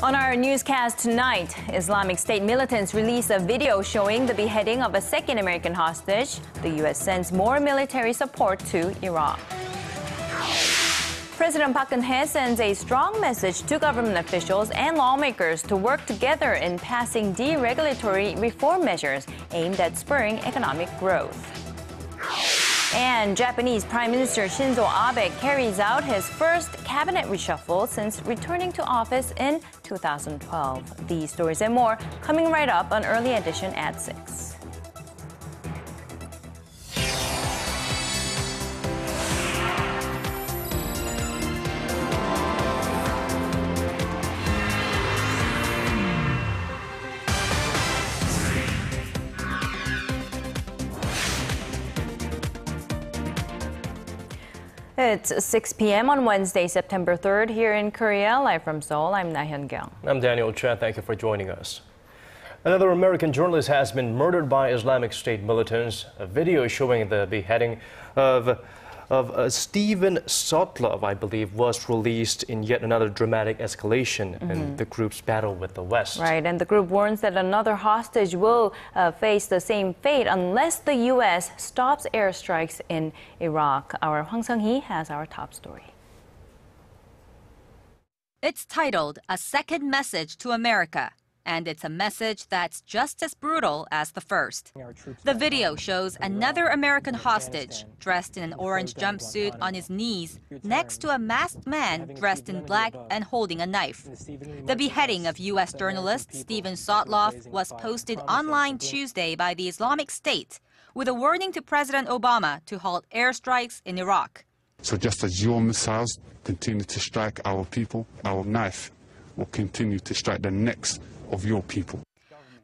On our newscast tonight, Islamic State militants release a video showing the beheading of a second American hostage. The U.S. sends more military support to Iraq. President Park Geun-hye sends a strong message to government officials and lawmakers to work together in passing deregulatory reform measures aimed at spurring economic growth. And Japanese Prime Minister Shinzo Abe carries out his first cabinet reshuffle since returning to office in 2012. These stories and more coming right up on Early Edition at 6. It's 6 p.m. on Wednesday, September 3rd, here in Korea. Live from Seoul, I'm Laah Hyun-kyung. I'm Daniel Choy. Thank you for joining us. Another American journalist has been murdered by Islamic State militants. A video showing the beheading of Steven Sotlov, I believe, was released in yet another dramatic escalation in the group's battle with the West. Right, and the group warns that another hostage will face the same fate unless the U.S. stops airstrikes in Iraq. Our Hwang Sung-hee has our top story. It's titled A Second Message to America, and it's a message that's just as brutal as the first. The video shows another American hostage dressed in an orange jumpsuit on his knees next to a masked man dressed in black and holding a knife. The beheading of U.S. journalist Steven Sotlov was posted online Tuesday by the Islamic State with a warning to President Obama to halt airstrikes in Iraq. So just as your missiles continue to strike our people, our knife will continue to strike the necks of your people.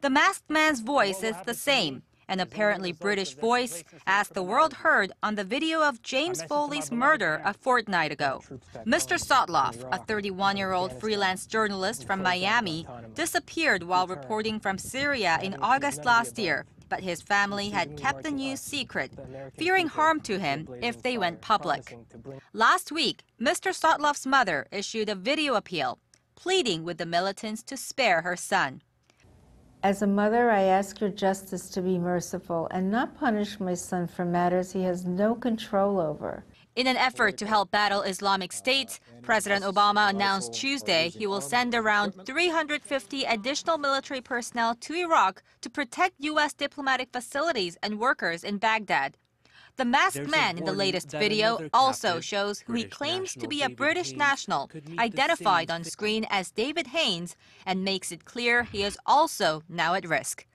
The masked man's voice is the same, an apparently British voice, as the world heard on the video of James Foley's murder a fortnight ago. Mr. Sotlov, a 31-year-old freelance journalist from Miami, disappeared while reporting from Syria in August last year, but his family had kept the news secret, fearing harm to him if they went public. Last week, Mr. Sotlov's mother issued a video appeal, pleading with the militants to spare her son. As a mother, I ask your justice to be merciful and not punish my son for matters he has no control over. In an effort to help battle Islamic State, President Obama announced Tuesday he will send around 350 additional military personnel to Iraq to protect U.S. diplomatic facilities and workers in Baghdad. The masked man in the latest video also shows who he claims to be a British national, identified on screen as David Haynes, and makes it clear he is also now at risk.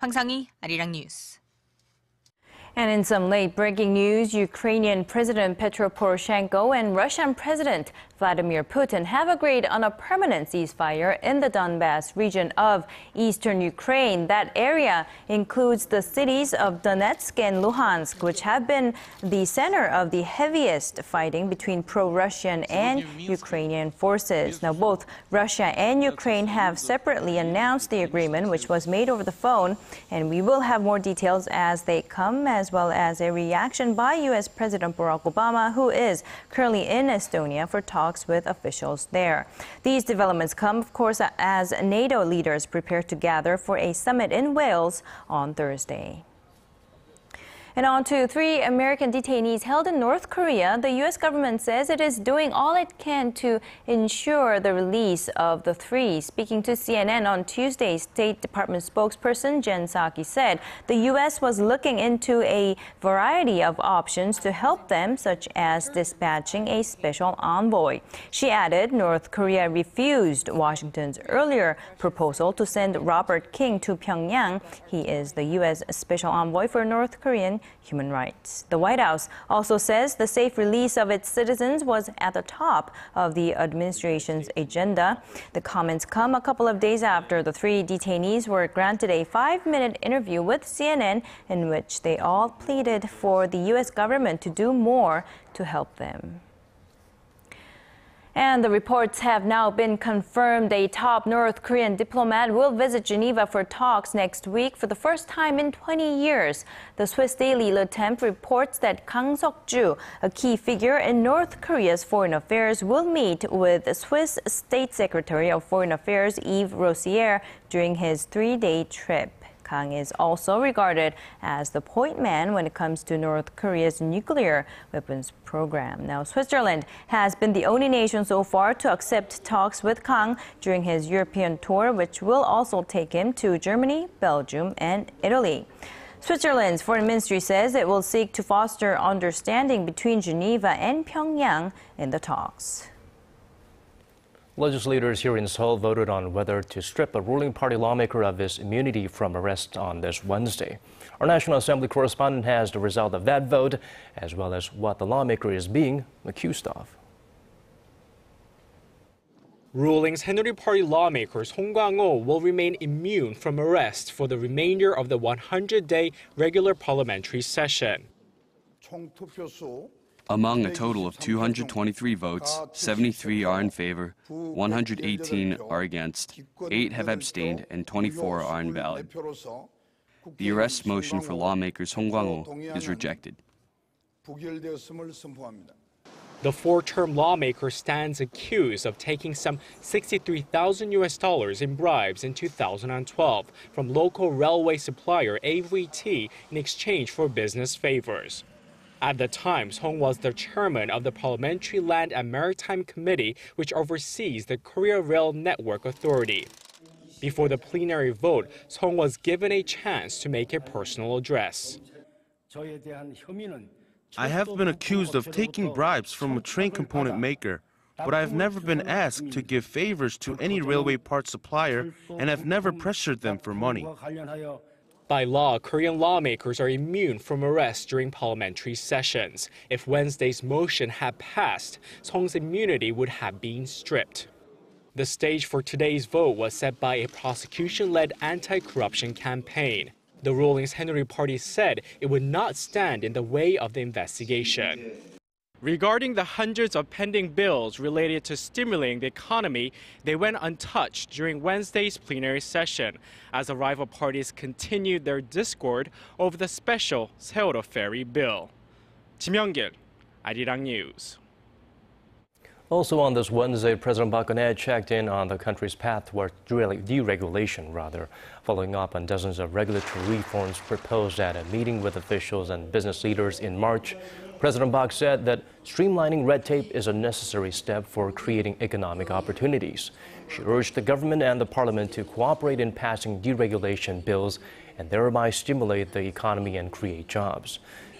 Hwang Sung-hee, Arirang News. And in some late-breaking news, Ukrainian President Petro Poroshenko and Russian President Vladimir Putin have agreed on a permanent ceasefire in the Donbas region of eastern Ukraine. That area includes the cities of Donetsk and Luhansk, which have been the center of the heaviest fighting between pro-Russian and Ukrainian forces. Now, both Russia and Ukraine have separately announced the agreement, which was made over the phone, and we will have more details as they come, as well as a reaction by U.S. President Barack Obama, who is currently in Estonia for talks with officials there. These developments come, of course, as NATO leaders prepare to gather for a summit in Wales on Thursday. And on to 3 American detainees held in North Korea. The U.S. government says it is doing all it can to ensure the release of the 3. Speaking to CNN on Tuesday, State Department spokesperson Jen Psaki said the U.S. was looking into a variety of options to help them, such as dispatching a special envoy. She added North Korea refused Washington's earlier proposal to send Robert King to Pyongyang. He is the U.S. special envoy for North Korean human rights. The White House also says the safe release of its citizens was at the top of the administration's agenda. The comments come a couple of days after the 3 detainees were granted a 5-minute interview with CNN in which they all pleaded for the U.S. government to do more to help them. And the reports have now been confirmed. A top North Korean diplomat will visit Geneva for talks next week for the first time in 20 years. The Swiss daily Le Temps reports that Kang Seok-ju, a key figure in North Korea's foreign affairs, will meet with Swiss State Secretary of Foreign Affairs Yves Rossier during his 3-day trip. Kang is also regarded as the point man when it comes to North Korea's nuclear weapons program. Now, Switzerland has been the only nation so far to accept talks with Kang during his European tour, which will also take him to Germany, Belgium, and Italy. Switzerland's foreign ministry says it will seek to foster understanding between Geneva and Pyongyang in the talks. Legislators here in Seoul voted on whether to strip a ruling party lawmaker of his immunity from arrest on this Wednesday. Our National Assembly correspondent has the result of that vote, as well as what the lawmaker is being accused of. Ruling's Henry Party lawmaker Song Kwang-ho will remain immune from arrest for the remainder of the 100-day regular parliamentary session. Among a total of 223 votes, 73 are in favor, 118 are against, 8 have abstained, and 24 are invalid. The arrest motion for lawmaker Song Kwang-ho is rejected. The four-term lawmaker stands accused of taking some $63,000 in bribes in 2012 from local railway supplier AVT in exchange for business favors. At the time, Song was the chairman of the Parliamentary Land and Maritime Committee, which oversees the Korea Rail Network Authority. Before the plenary vote, Song was given a chance to make a personal address. I have been accused of taking bribes from a train component maker, but I have never been asked to give favors to any railway part supplier and have never pressured them for money. By law, Korean lawmakers are immune from arrest during parliamentary sessions. If Wednesday's motion had passed, Song's immunity would have been stripped. The stage for today's vote was set by a prosecution-led anti-corruption campaign. The ruling's Henry Party said it would not stand in the way of the investigation. Regarding the hundreds of pending bills related to stimulating the economy, they went untouched during Wednesday's plenary session as the rival parties continued their discord over the special Seoul ferry bill. Kim Young-gil, Arirang News. Also on this Wednesday, President Park Geun-hye checked in on the country's path toward deregulation, following up on dozens of regulatory reforms proposed at a meeting with officials and business leaders in March. President Park said that streamlining red tape is a necessary step for creating economic opportunities. She urged the government and the parliament to cooperate in passing deregulation bills and thereby stimulate the economy and create jobs.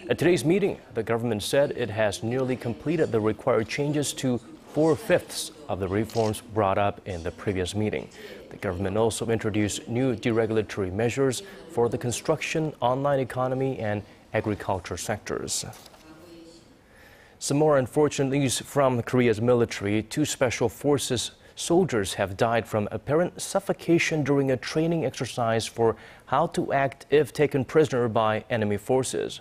At today's meeting, the government said it has nearly completed the required changes to 4/5 of the reforms brought up in the previous meeting. The government also introduced new deregulatory measures for the construction, online economy, and agriculture sectors. Some more unfortunate news from Korea's military. 2 special forces soldiers have died from apparent suffocation during a training exercise for how to act if taken prisoner by enemy forces.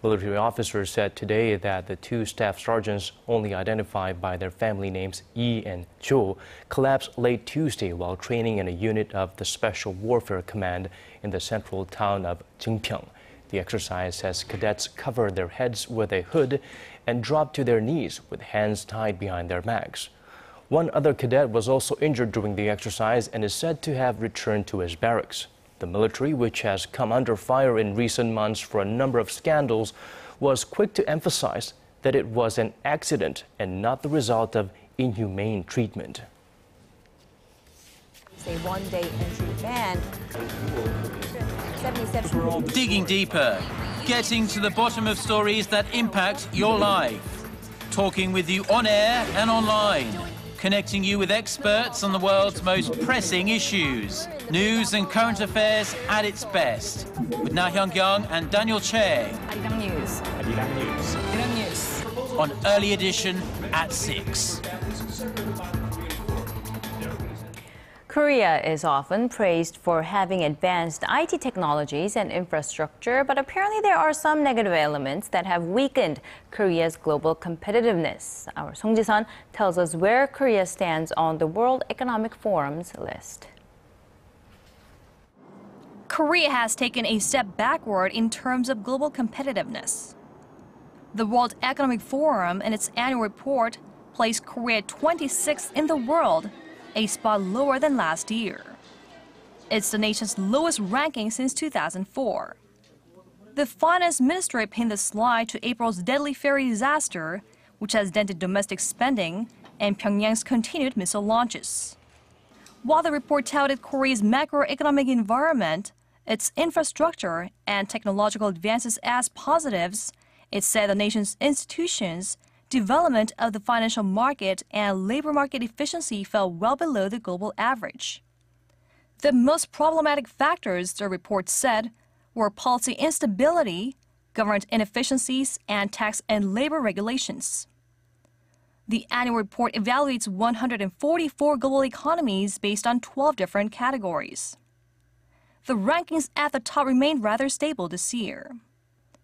Military officers said today that the 2 staff sergeants, only identified by their family names Yi and Jo, collapsed late Tuesday while training in a unit of the Special Warfare Command in the central town of Jingpyeong. The exercise has cadets cover their heads with a hood and drop to their knees with hands tied behind their backs. One other cadet was also injured during the exercise and is said to have returned to his barracks. The military, which has come under fire in recent months for a number of scandals, was quick to emphasize that it was an accident and not the result of inhumane treatment. A 1-day entry ban. Digging deeper, getting to the bottom of stories that impact your life. Talking with you on air and online. Connecting you with experts on the world's most pressing issues. News and current affairs at its best. With Laah Hyun-kyung and Daniel Choy. Arirang News. Arirang News. Arirang News. On Early Edition at 6. Korea is often praised for having advanced IT technologies and infrastructure, but apparently there are some negative elements that have weakened Korea's global competitiveness. Our Song Ji-sun tells us where Korea stands on the World Economic Forum's list. Korea has taken a step backward in terms of global competitiveness. The World Economic Forum, in its annual report, placed Korea 26th in the world, a spot lower than last year. It's the nation's lowest ranking since 2004. The finance ministry pinned the slide to April's deadly ferry disaster, which has dented domestic spending, and Pyongyang's continued missile launches. While the report touted Korea's macroeconomic environment, its infrastructure, and technological advances as positives, it said the nation's institutions, development of the financial market, and labor market efficiency fell well below the global average. The most problematic factors, the report said, were policy instability, government inefficiencies, and tax and labor regulations. The annual report evaluates 144 global economies based on 12 different categories. The rankings at the top remained rather stable this year.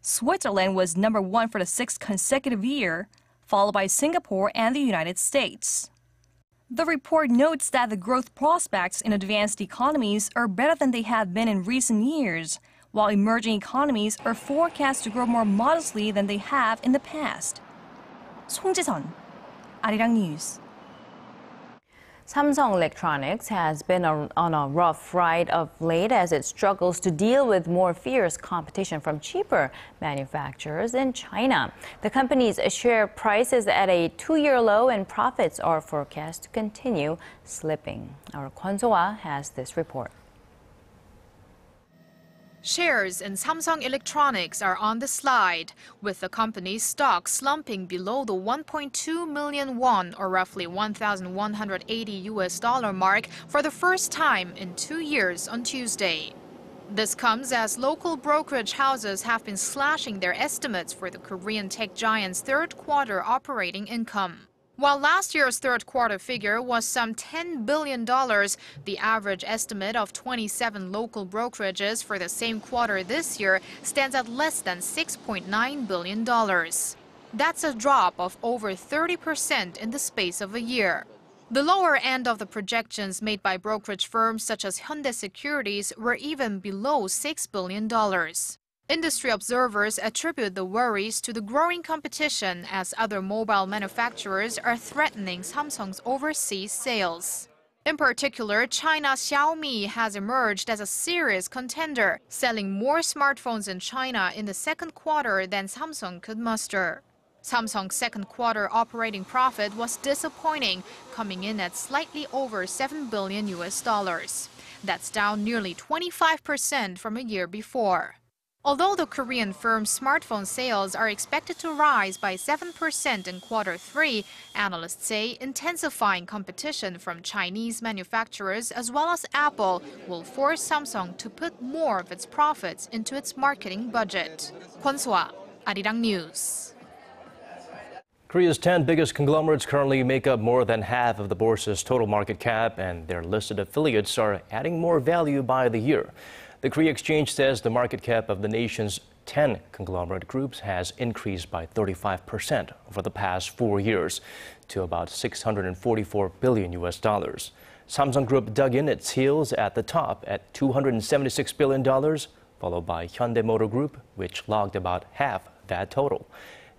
Switzerland was number 1 for the 6th consecutive year, followed by Singapore and the United States. The report notes that the growth prospects in advanced economies are better than they have been in recent years, while emerging economies are forecast to grow more modestly than they have in the past. Song Ji-sun, Arirang News. Samsung Electronics has been on a rough ride of late as it struggles to deal with more fierce competition from cheaper manufacturers in China. The company's share price is at a 2-year low and profits are forecast to continue slipping. Our Kwon So-ah has this report. Shares in Samsung Electronics are on the slide, with the company's stock slumping below the 1.2 million won, or roughly $1,180 mark, for the first time in 2 years on Tuesday. This comes as local brokerage houses have been slashing their estimates for the Korean tech giant's third quarter operating income. While last year's third quarter figure was some $10 billion, the average estimate of 27 local brokerages for the same quarter this year stands at less than $6.9 billion. That's a drop of over 30% in the space of a year. The lower end of the projections made by brokerage firms such as Hyundai Securities were even below $6 billion. Industry observers attribute the worries to the growing competition as other mobile manufacturers are threatening Samsung's overseas sales. In particular, China's Xiaomi has emerged as a serious contender, selling more smartphones in China in the second quarter than Samsung could muster. Samsung's second quarter operating profit was disappointing, coming in at slightly over $7 billion. That's down nearly 25% from a year before. Although the Korean firm's smartphone sales are expected to rise by 7% in quarter 3, analysts say intensifying competition from Chinese manufacturers as well as Apple will force Samsung to put more of its profits into its marketing budget. Kwon So-ah, Arirang News. Korea's 10 biggest conglomerates currently make up more than half of the bourse's total market cap, and their listed affiliates are adding more value by the year. The Korea Exchange says the market cap of the nation's 10 conglomerate groups has increased by 35% over the past 4 years to about $644 billion. Samsung Group dug in its heels at the top at $276 billion, followed by Hyundai Motor Group, which logged about half that total.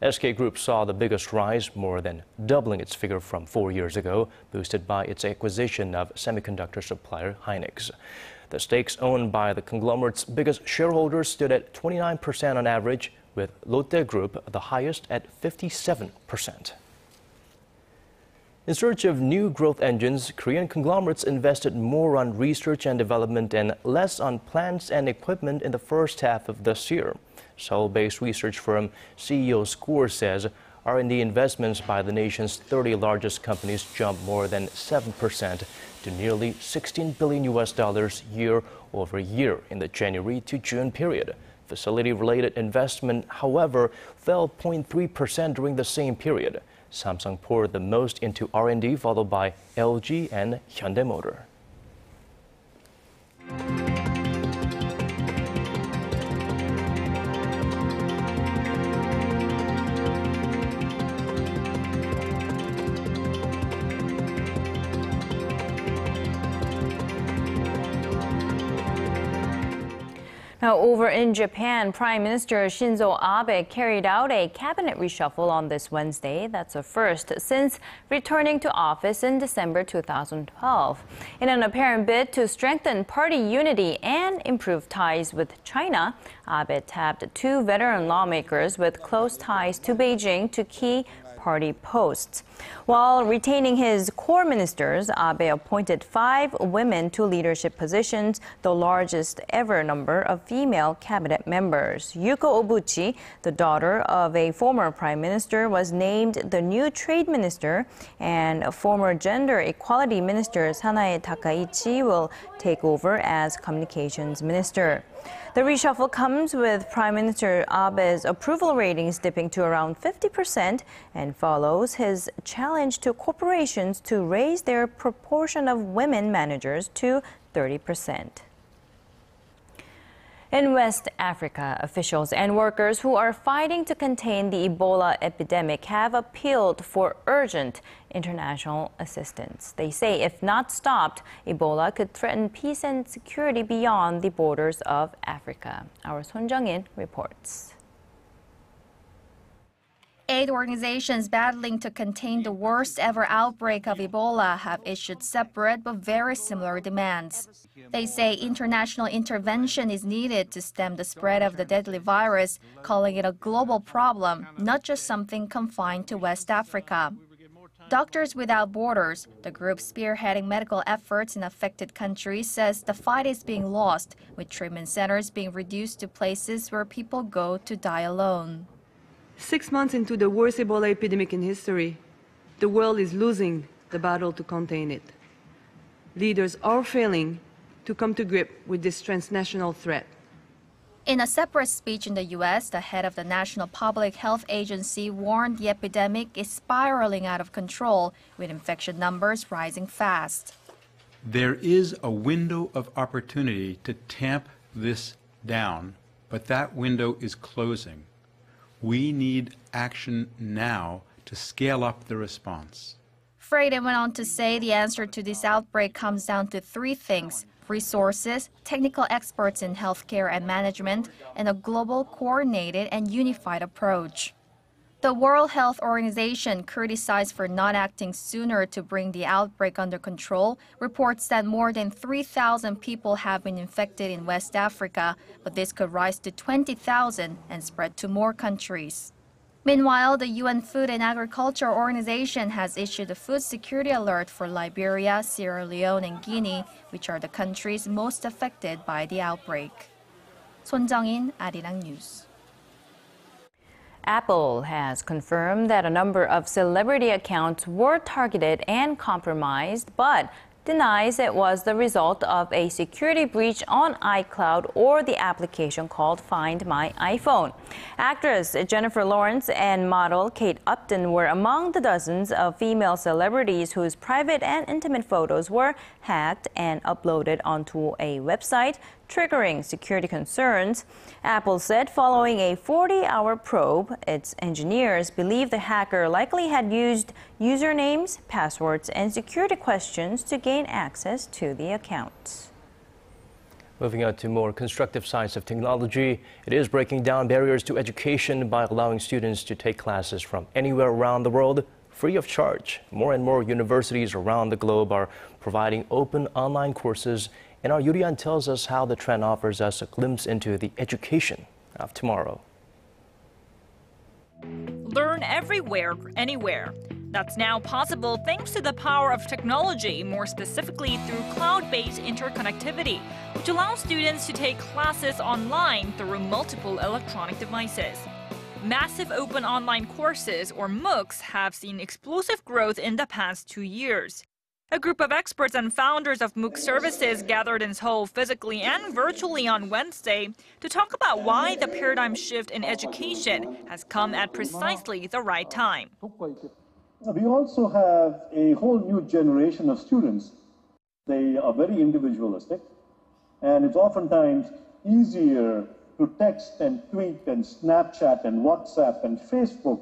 SK Group saw the biggest rise, more than doubling its figure from 4 years ago, boosted by its acquisition of semiconductor supplier Hynix. The stakes owned by the conglomerate's biggest shareholders stood at 29% on average, with Lotte Group the highest at 57%. In search of new growth engines, Korean conglomerates invested more on research and development and less on plants and equipment in the first half of this year. Seoul-based research firm CEO Score says R&D investments by the nation's 30 largest companies jumped more than 7% to nearly $16 billion year over year in the January to June period. Facility-related investment, however, fell 0.3% during the same period. Samsung poured the most into R&D, followed by LG and Hyundai Motor. Now, over in Japan, Prime Minister Shinzo Abe carried out a cabinet reshuffle on this Wednesday. That's a first since returning to office in December 2012. In an apparent bid to strengthen party unity and improve ties with China, Abe tapped two veteran lawmakers with close ties to Beijing to key party posts. While retaining his core ministers, Abe appointed 5 women to leadership positions, the largest ever number of female cabinet members. Yuko Obuchi, the daughter of a former prime minister, was named the new trade minister, and former gender equality minister Sanae Takaichi will take over as communications minister. The reshuffle comes with Prime Minister Abe's approval ratings dipping to around 50% and follows his challenge to corporations to raise their proportion of women managers to 30%. In West Africa, officials and workers who are fighting to contain the Ebola epidemic have appealed for urgent international assistance. They say if not stopped, Ebola could threaten peace and security beyond the borders of Africa. Our Son Jung-in reports. Aid organizations battling to contain the worst ever outbreak of Ebola have issued separate but very similar demands. They say international intervention is needed to stem the spread of the deadly virus, calling it a global problem, not just something confined to West Africa. Doctors Without Borders, the group spearheading medical efforts in affected countries, says the fight is being lost, with treatment centers being reduced to places where people go to die alone. 6 months into the worst Ebola epidemic in history, the world is losing the battle to contain it. Leaders are failing to come to grip with this transnational threat. In a separate speech in the U.S., the head of the National Public Health Agency warned the epidemic is spiraling out of control, with infection numbers rising fast. There is a window of opportunity to tamp this down, but that window is closing. We need action now to scale up the response. Freyden went on to say the answer to this outbreak comes down to 3 things: resources, technical experts in healthcare and management, and a global, coordinated, and unified approach. The World Health Organization, criticized for not acting sooner to bring the outbreak under control, reports that more than 3,000 people have been infected in West Africa, but this could rise to 20,000 and spread to more countries. Meanwhile, the UN Food and Agriculture Organization has issued a food security alert for Liberia, Sierra Leone, and Guinea, which are the countries most affected by the outbreak. Son Jung-in, Arirang News. Apple has confirmed that a number of celebrity accounts were targeted and compromised, but denies it was the result of a security breach on iCloud or the application called Find My iPhone. Actress Jennifer Lawrence and model Kate Upton were among the dozens of female celebrities whose private and intimate photos were hacked and uploaded onto a website, triggering security concerns. Apple said following a 40-hour probe, its engineers believe the hacker likely had used usernames, passwords, and security questions to gain access to the accounts. Moving on to more constructive sides of technology, it is breaking down barriers to education by allowing students to take classes from anywhere around the world free of charge. More and more universities around the globe are providing open online courses, and our Yurian tells us how the trend offers us a glimpse into the education of tomorrow. Learn everywhere, anywhere. That's now possible thanks to the power of technology, more specifically through cloud-based interconnectivity, which allows students to take classes online through multiple electronic devices. Massive open online courses, or MOOCs, have seen explosive growth in the past 2 years. A group of experts and founders of MOOC services gathered in Seoul physically and virtually on Wednesday to talk about why the paradigm shift in education has come at precisely the right time. We also have a whole new generation of students. They are very individualistic, and it's oftentimes easier to text and tweet and Snapchat and WhatsApp and Facebook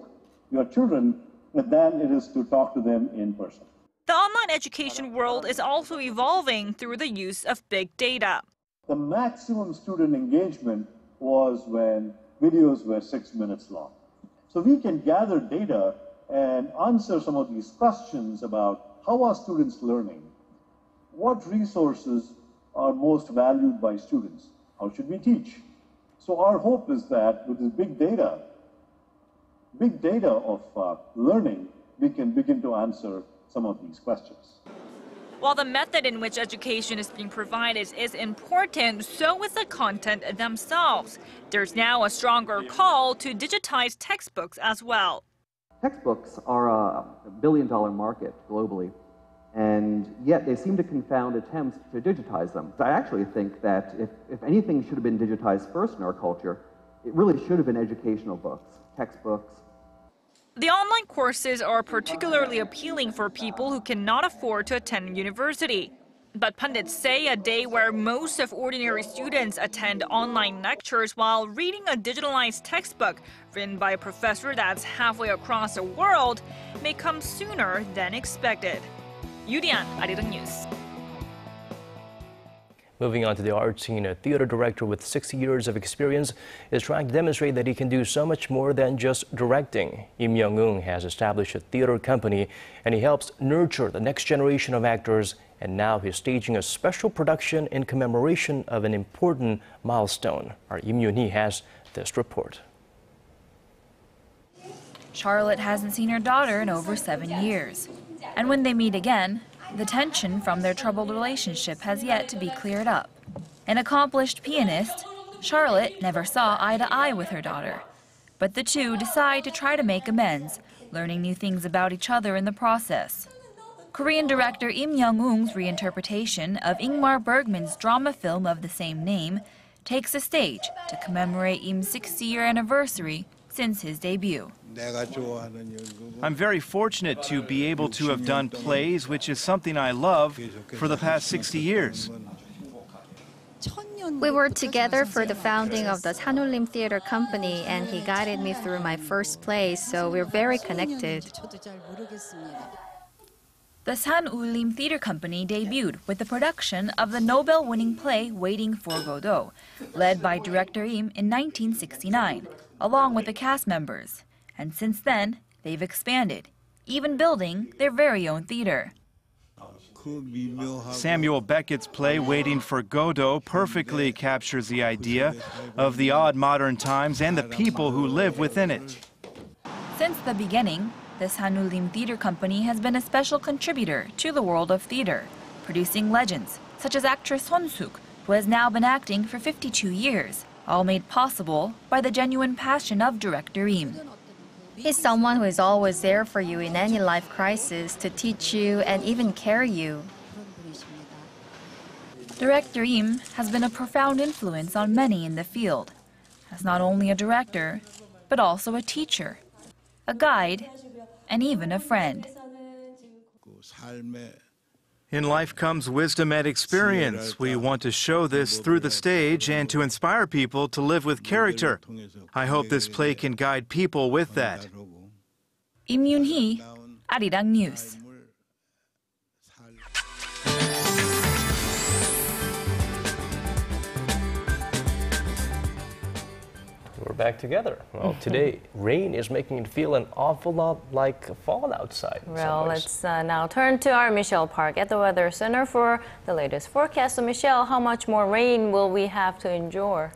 your children than it is to talk to them in person. The online education world is also evolving through the use of big data. The maximum student engagement was when videos were 6 minutes long. So we can gather data and answer some of these questions about how are students learning? What resources are most valued by students? How should we teach? So our hope is that with this big data of learning, we can begin to answer some of these questions. While the method in which education is being provided is important, so is the content themselves. There's now a stronger call to digitize textbooks as well. Textbooks are a billion-dollar market globally, and yet they seem to confound attempts to digitize them. I actually think that if anything should have been digitized first in our culture, it really should have been educational books, textbooks. The online courses are particularly appealing for people who cannot afford to attend university. But pundits say a day where most of ordinary students attend online lectures while reading a digitalized textbook written by a professor that's halfway across the world may come sooner than expected. Yudian, Arirang News. Moving on to the art scene, a theater director with 60 years of experience is trying to demonstrate that he can do so much more than just directing. Im Young-eun has established a theater company, and he helps nurture the next generation of actors. And now he's staging a special production in commemoration of an important milestone. Our Im Yoon-hee has this report. Charlotte hasn't seen her daughter in over 7 years. And when they meet again, the tension from their troubled relationship has yet to be cleared up. An accomplished pianist, Charlotte never saw eye to eye with her daughter. But the two decide to try to make amends, learning new things about each other in the process. Korean director Im Young-eun's reinterpretation of Ingmar Bergman's drama film of the same name takes the stage to commemorate Im's 60-year anniversary since his debut. I'm very fortunate to be able to have done plays, which is something I love, for the past 60 years. We were together for the founding of the Sanullim Theater Company, and he guided me through my first play, so we're very connected. The Sanullim Theater Company debuted with the production of the Nobel-winning play Waiting for Godot, led by director Im in 1969, along with the cast members. And since then, they've expanded, even building their very own theater. Samuel Beckett's play Waiting for Godot perfectly captures the idea of the odd modern times and the people who live within it. Since the beginning, the Sanullim Theater Company has been a special contributor to the world of theater, producing legends such as actress Son Suk, who has now been acting for 52 years, all made possible by the genuine passion of director Im. He's someone who is always there for you in any life crisis, to teach you and even carry you. Director Im has been a profound influence on many in the field, as not only a director, but also a teacher, a guide, and even a friend. In life comes wisdom and experience. We want to show this through the stage and to inspire people to live with character. I hope this play can guide people with that. Im Yoon-hee, Arirang News. We're back together. Well, today, rain is making it feel an awful lot like fall outside. Well, let's now turn to our Michelle Park at the Weather Center for the latest forecast. So, Michelle, how much more rain will we have to endure?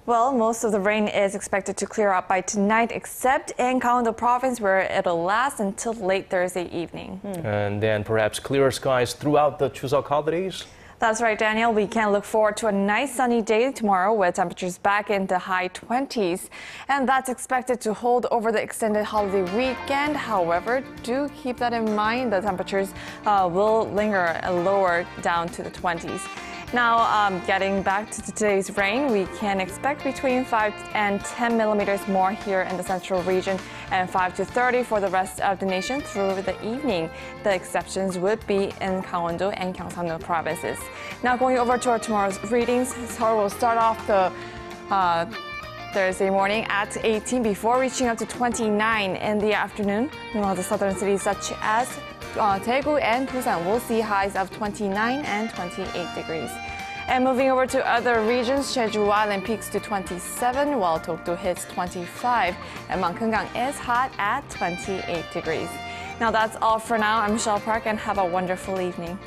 Well, most of the rain is expected to clear up by tonight, except in Gangwon province, where it'll last until late Thursday evening. And then perhaps clearer skies throughout the Chuseok holidays? That's right, Daniel. We can look forward to a nice sunny day tomorrow with temperatures back in the high 20s. And that's expected to hold over the extended holiday weekend. However, do keep that in mind. The temperatures will linger lower down to the 20s. Now, getting back to today's rain, we can expect between 5 and 10 millimeters more here in the central region and 5 to 30 for the rest of the nation through the evening. The exceptions would be in Gangwon and Gyeongsang provinces. Now, going over to our tomorrow's readings, Seoul will start off the Thursday morning at 18 before reaching up to 29 in the afternoon. Meanwhile, the southern cities such as Daegu and Busan will see highs of 29 and 28 degrees. And moving over to other regions, Jeju Island peaks to 27, while Dokdo hits 25, and Mangkeungang is hot at 28 degrees. Now that's all for now. I'm Michelle Park, and have a wonderful evening.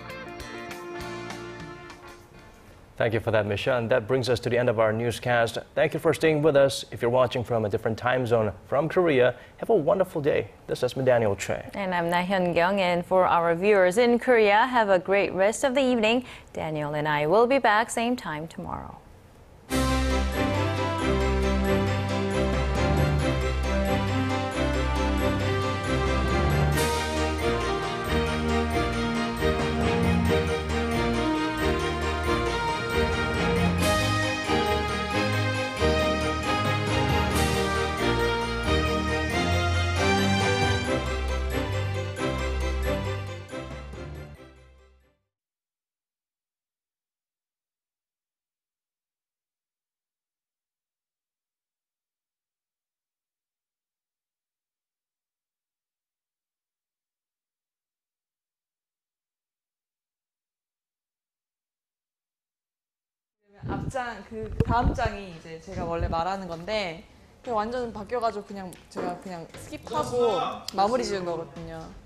Thank you for that, Michelle. And that brings us to the end of our newscast. Thank you for staying with us. If you're watching from a different time zone from Korea, have a wonderful day. This has been Daniel Choy. And I'm Laah Hyun-kyung. And for our viewers in Korea, have a great rest of the evening. Daniel and I will be back same time tomorrow. 앞장 그 다음 장이 이제 제가 원래 말하는 건데 완전 바뀌어가지고 그냥 제가 그냥 스킵하고 마무리 지은 거거든요.